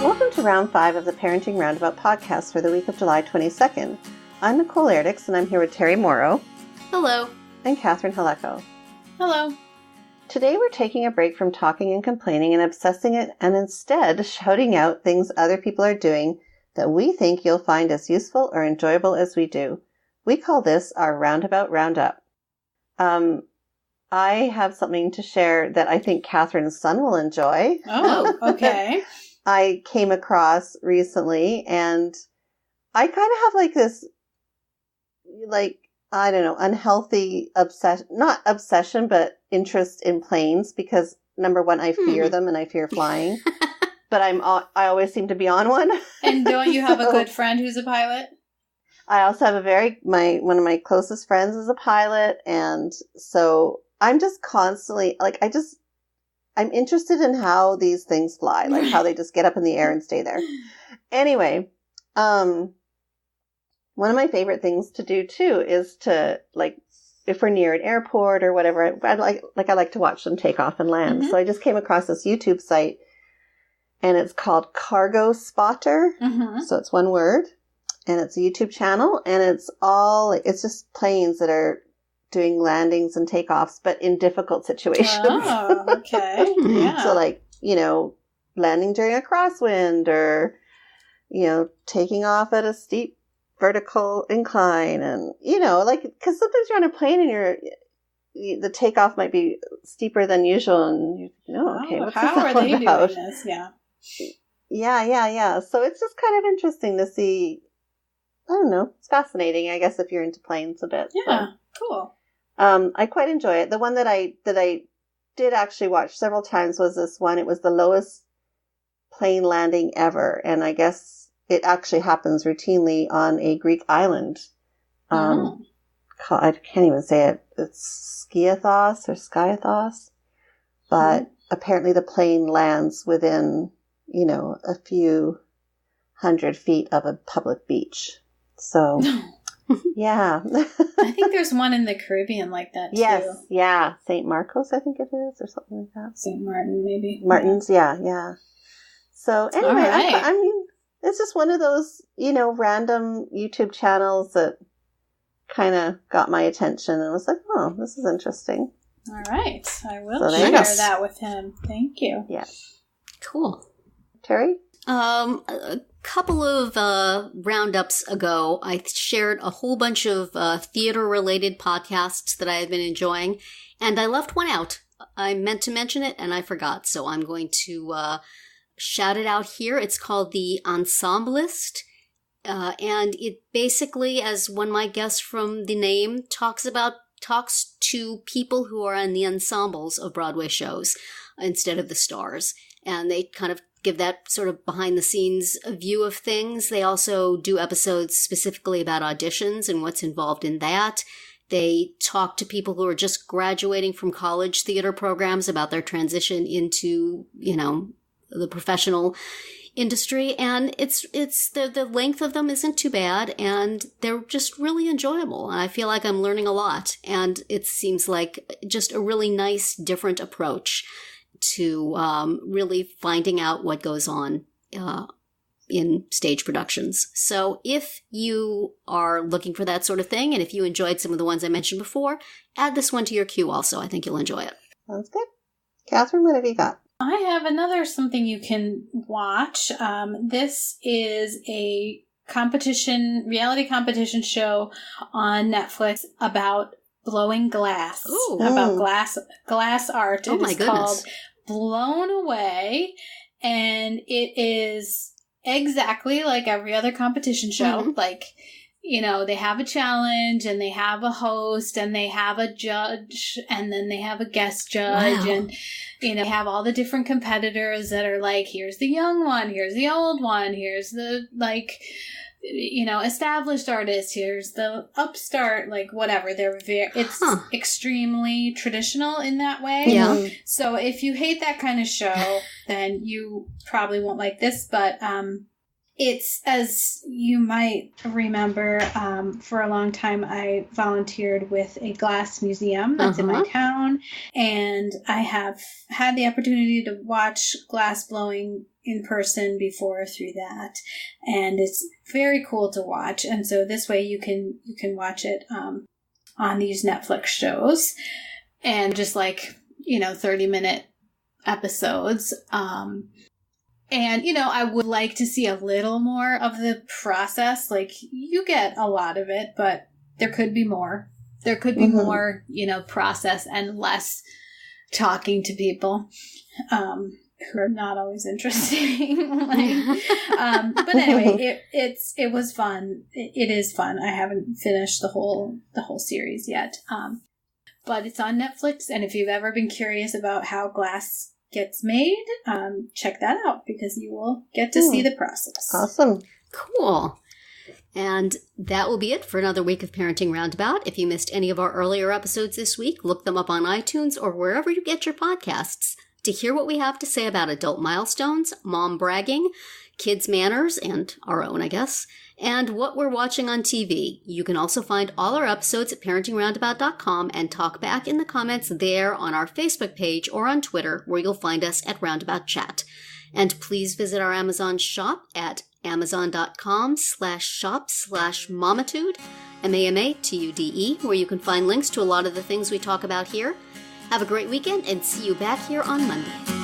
Welcome to round 5 of the Parenting Roundabout podcast for the week of July 22nd. I'm Nicole and I'm here with Terri Morrow. Hello. And Catherine Haleko. Hello. Today we're taking a break from talking and complaining and obsessing it and instead shouting out things other people are doing that we think you'll find as useful or enjoyable as we do. We call this our Roundabout Roundup. I have something to share that I think Catherine's son will enjoy. Oh, okay. I came across recently, and I kind of have like this, I don't know, unhealthy obsession, not obsession, but interest in planes because number one, I fear them and I fear flying, but I always seem to be on one. And don't you have a good friend who's a pilot? I also have one of my closest friends is a pilot. And so I'm just constantly I'm interested in how these things fly, like how they just get up in the air and stay there. Anyway, one of my favorite things to do too is to, like, if we're near an airport or whatever, I like to watch them take off and land. Mm-hmm. So I just came across this YouTube site, and it's called Cargospotter. Mm-hmm. So it's one word, and it's a YouTube channel, and it's just planes that are doing landings and takeoffs, but in difficult situations. Oh, okay. Yeah. So landing during a crosswind or, taking off at a steep vertical incline and, because sometimes you're on a plane and the takeoff might be steeper than usual and okay, what's how this are all they about? doing this? Yeah. Yeah. So it's just kind of interesting to see. I don't know. It's fascinating, I guess, if you're into planes a bit. Yeah, cool. I quite enjoy it. The one that I did actually watch several times was this one. It was the lowest plane landing ever, and I guess it actually happens routinely on a Greek island. I can't even say it. It's Skiathos, but apparently the plane lands within, a few 100 feet of a public beach. So, yeah. I think there's one in the Caribbean like that, too. Yes, yeah. St. Marcos, I think it is, or something like that. St. Martin, maybe. Martin's, yeah. So, anyway, right. I mean, it's just one of those, random YouTube channels that kind of got my attention and was like, oh, this is interesting. All right. I will share that with him. Thank you. Yeah. Cool. Terri? A couple of roundups ago, I shared a whole bunch of theater-related podcasts that I have been enjoying, and I left one out. I meant to mention it, and I forgot, so I'm going to shout it out here. It's called the Ensemblist, and it basically, as one might guess from the name, talks to people who are in the ensembles of Broadway shows instead of the stars, and they kind of give that sort of behind-the-scenes view of things. They also do episodes specifically about auditions and what's involved in that. They talk to people who are just graduating from college theater programs about their transition into, the professional industry. And it's the length of them isn't too bad, and they're just really enjoyable. And I feel like I'm learning a lot. And it seems like just a really nice, different approach to really finding out what goes on in stage productions. So if you are looking for that sort of thing, and if you enjoyed some of the ones I mentioned before, add this one to your queue also. I think you'll enjoy it. Sounds good. Catherine, what have you got? I have something you can watch. This is a reality competition show on Netflix about blowing glass. Ooh. About glass art. Oh, It is called Blown Away, and it is exactly like every other competition show. Mm-hmm. Like, they have a challenge, and they have a host, and they have a judge, and then they have a guest judge, and they have all the different competitors that are like, here's the young one, here's the old one, here's the established artist, here's the upstart, whatever. It's extremely traditional in that way. Yeah. So if you hate that kind of show, then you probably won't like this, but It's, as you might remember, for a long time I volunteered with a glass museum that's in my town, and I have had the opportunity to watch glass blowing in person before through that, and it's very cool to watch. And so this way you can watch it on these Netflix shows, and just 30-minute episodes. And, I would like to see a little more of the process. You get a lot of it, but there could be more. There could be more, process and less talking to people who are not always interesting. But anyway, it was fun. It is fun. I haven't finished the whole series yet. But it's on Netflix. And if you've ever been curious about how glass gets made, check that out, because you will get to see the process. Awesome. Cool. And that will be it for another week of Parenting Roundabout. If you missed any of our earlier episodes this week, look them up on iTunes or wherever you get your podcasts to hear what we have to say about adult milestones, mom bragging, kids' manners, and our own, I guess, and what we're watching on TV. You can also find all our episodes at parentingroundabout.com and talk back in the comments there on our Facebook page or on Twitter, where you'll find us at Roundabout Chat. And please visit our Amazon shop at amazon.com/shop/mamatude, MAMATUDE, where you can find links to a lot of the things we talk about here. Have a great weekend and see you back here on Monday.